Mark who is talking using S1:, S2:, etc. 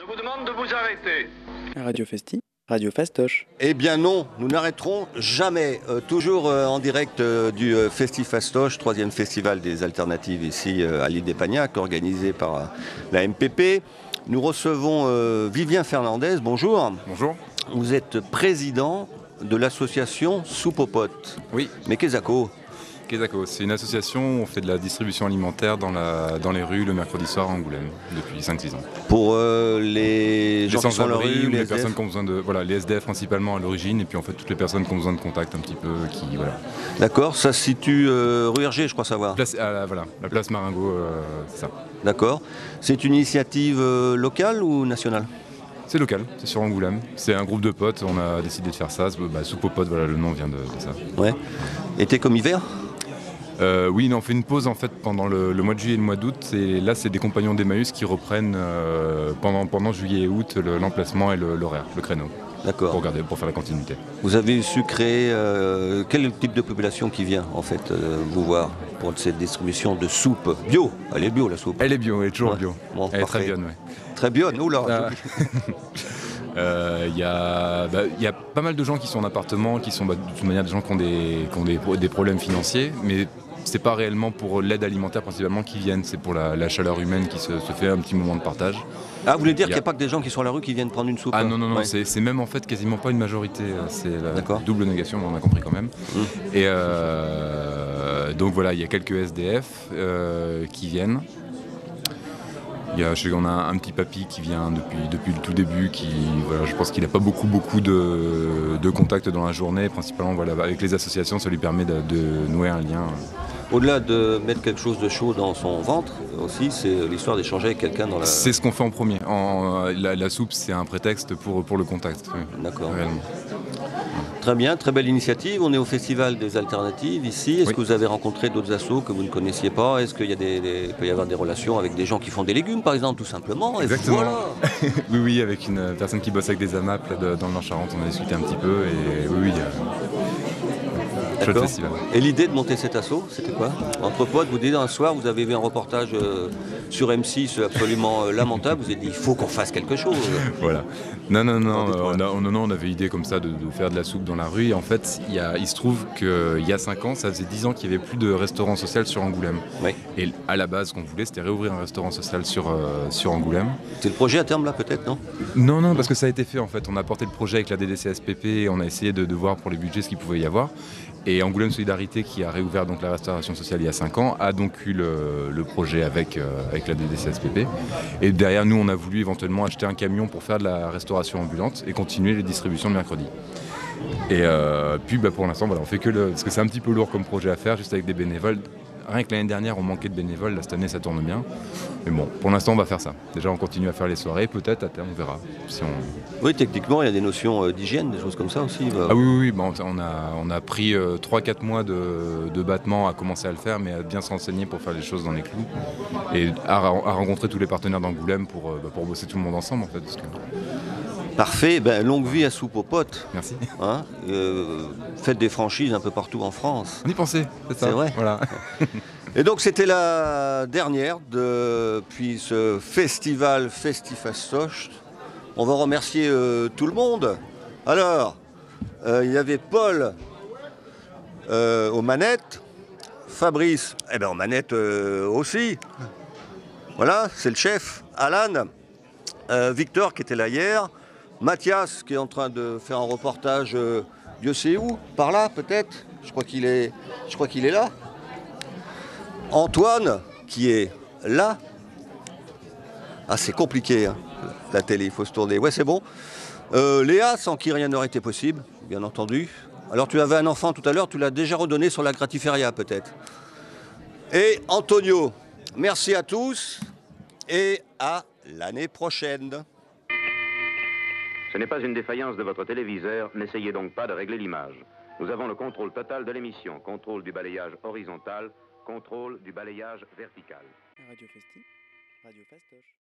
S1: Je vous demande de vous arrêter.
S2: Radio Festi, Radio Fastoche.
S3: Eh bien non, nous n'arrêterons jamais. Toujours en direct du Festi-Fastoche, 3e festival des alternatives ici à l'île d'Espagnac, organisé par la MPP. Nous recevons Vivien Fernandez, bonjour.
S4: Bonjour.
S3: Vous êtes président de l'association Soupe aux potes.
S4: Oui.
S3: Mais qu'est-ce que
S4: Quesaco, c'est une association où on fait de la distribution alimentaire dans les rues le mercredi soir à Angoulême depuis 5-6 ans.
S3: Pour les gens qui sont dans la rue,
S4: les personnes qui ont besoin de... Voilà, les SDF principalement à l'origine et puis en fait toutes les personnes qui ont besoin de contact un petit peu, qui... Voilà.
S3: D'accord, ça se situe rue Hergé, je crois savoir.
S4: La place Maringo, c'est ça.
S3: D'accord. C'est une initiative locale ou nationale ?
S4: C'est local, c'est sur Angoulême. C'est un groupe de potes, on a décidé de faire ça. Soupe aux potes, voilà, le nom vient de ça.
S3: Ouais. Été comme hiver ?
S4: Oui, on fait une pause en fait pendant le mois de juillet et le mois d'août. Et là, c'est des compagnons d'Emmaüs qui reprennent pendant juillet et août l'emplacement et l'horaire, le créneau.
S3: D'accord.
S4: Pour faire la continuité.
S3: Vous avez su créer quel type de population qui vient en fait vous voir pour cette distribution de soupe bio ? Elle est bio la soupe.
S4: Elle est bio, elle est toujours bio.
S3: Bon,
S4: elle
S3: parfait.
S4: est très bien, ouais.
S3: Très bien, oula.
S4: Il y a pas mal de gens qui sont en appartement, qui sont de toute manière des gens qui ont des problèmes financiers, mais c'est pas réellement pour l'aide alimentaire principalement qui viennent, c'est pour la chaleur humaine qui se fait un petit moment de partage.
S3: Ah, vous voulez dire qu'il n'y a pas que des gens qui sont à la rue qui viennent prendre une soupe ?
S4: Ah non,
S3: ouais.
S4: c'est même en fait quasiment pas une majorité, c'est la double négation, mais on a compris quand même. Et donc voilà, il y a quelques SDF qui viennent. On a un petit papy qui vient depuis le tout début, voilà, je pense qu'il n'a pas beaucoup de contacts dans la journée, principalement voilà, avec les associations, ça lui permet de nouer un lien.
S3: Au-delà de mettre quelque chose de chaud dans son ventre, aussi, c'est l'histoire d'échanger avec quelqu'un dans la...
S4: C'est ce qu'on fait en premier. La soupe, c'est un prétexte pour le contact. Oui,
S3: d'accord.
S4: Réellement.
S3: Très bien, très belle initiative. On est au Festival des Alternatives ici. Est-ce que vous avez rencontré d'autres assos que vous ne connaissiez pas ? Est-ce qu'il peut y avoir des relations avec des gens qui font des légumes, par exemple, tout simplement ?
S4: Exactement.
S3: Voilà.
S4: oui, avec une personne qui bosse avec des AMAP là, dans le Nord-Charente, on a discuté un petit peu et oui. Chouette festival.
S3: Et l'idée de monter cet asso, c'était quoi ? Entre potes, vous dites un soir, vous avez vu un reportage sur M6 absolument lamentable, vous avez dit il faut qu'on fasse quelque chose.
S4: Voilà. Non, on avait l'idée comme ça de faire de la soupe dans la rue. Et en fait, il se trouve qu'il y a 5 ans, ça faisait 10 ans qu'il n'y avait plus de restaurant social sur Angoulême.
S3: Oui.
S4: Et à la base, ce qu'on voulait, c'était réouvrir un restaurant social sur Angoulême.
S3: C'est le projet à terme là, peut-être, non ?
S4: Non, parce que ça a été fait en fait. On a porté le projet avec la DDCSPP et on a essayé de voir pour les budgets ce qu'il pouvait y avoir. Et Angoulême Solidarité, qui a réouvert donc la restauration sociale il y a 5 ans, a donc eu le projet avec la DDCSPP. Et derrière nous, on a voulu éventuellement acheter un camion pour faire de la restauration ambulante et continuer les distributions le mercredi. Et puis pour l'instant, voilà, on fait parce que c'est un petit peu lourd comme projet à faire, juste avec des bénévoles. Rien que l'année dernière, on manquait de bénévoles. Là, cette année, ça tourne bien. Mais bon, pour l'instant, on va faire ça. Déjà, on continue à faire les soirées. Peut-être, à terme, on verra.
S3: Oui, techniquement, il y a des notions d'hygiène, des choses comme ça aussi.
S4: Ah oui. On a pris 3-4 mois de battement à commencer à le faire, mais à bien se renseigner pour faire les choses dans les clous. Et à rencontrer tous les partenaires d'Angoulême pour bosser tout le monde ensemble, en fait.
S3: Parfait, longue vie à Soupe aux potes.
S4: Merci.
S3: Hein, faites des franchises un peu partout en France.
S4: On y pensait, c'est ça.
S3: C'est vrai.
S4: Voilà.
S3: Et donc c'était la dernière depuis ce festival Festi-Fastoche. On va remercier tout le monde. Alors, il y avait Paul aux manettes, Fabrice aux manettes aussi. Voilà, c'est le chef. Alan, Victor qui était là hier. Mathias qui est en train de faire un reportage, Dieu sait où, par là peut-être. Je crois qu'il est là. Antoine qui est là. Ah, c'est compliqué, hein, la télé, il faut se tourner. Ouais, c'est bon. Léa, sans qui rien n'aurait été possible, bien entendu. Alors tu avais un enfant tout à l'heure, tu l'as déjà redonné sur la gratiféria peut-être. Et Antonio, merci à tous et à l'année prochaine.
S1: Ce n'est pas une défaillance de votre téléviseur, n'essayez donc pas de régler l'image. Nous avons le contrôle total de l'émission, contrôle du balayage horizontal, contrôle du balayage vertical.
S2: Radio Festi, Radio Fastoche.